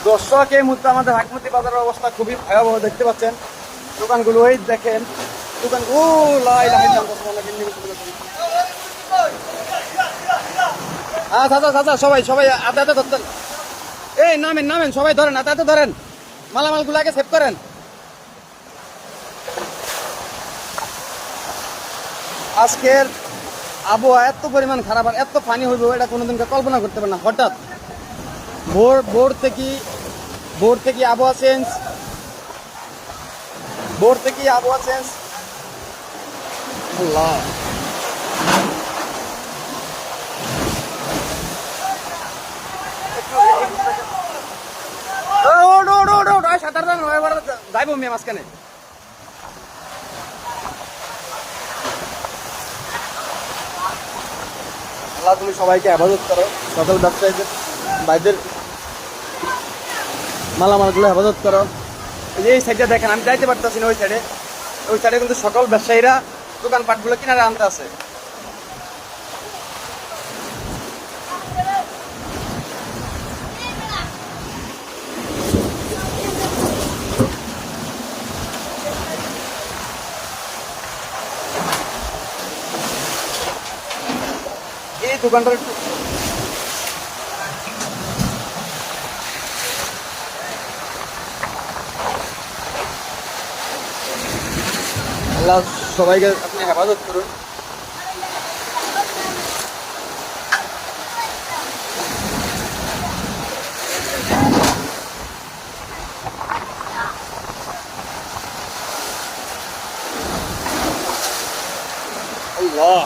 দর্শক, এই মুহূর্তে আমাদের হাকমতি বাজারের অবস্থা খুবই ভয়াবহ দেখতে পাচ্ছেন। দোকানগুলো ওই দেখেন, দোকান সবাই সবাই হাতে হাতে ধরতেন। এই নামেন নামেন, সবাই ধরেন, হাতে হাতে ধরেন, মালামালগুলো আগে সেভ করেন। আজকের আবহাওয়া এত পরিমাণ খারাপ আর এত পানি হইব এটা কোনোদিনকে কল্পনা করতে পারে না। হঠাৎ ভোর থেকে আবহাওয়া চেঞ্জ, আল্লাহ। সাঁতার যাইব মেয়ে মাঝখানে। আল্লাহ তুমি সবাইকে হেফাজত করো, সকল ব্যবসায়ীদের ভাইদের মালামালগুলো হেফাজত করো। এই সাইডে দেখেন, আমি যাইতে পারতেছি না ওই সাইডে কিন্তু সকল ব্যবসায়ীরা দোকানপাটগুলো কিনারে আনতে আছে। এই দোকানটার একটু আল্লাহ সবাইকে আপনি হেফাজত করুন। আল্লাহ।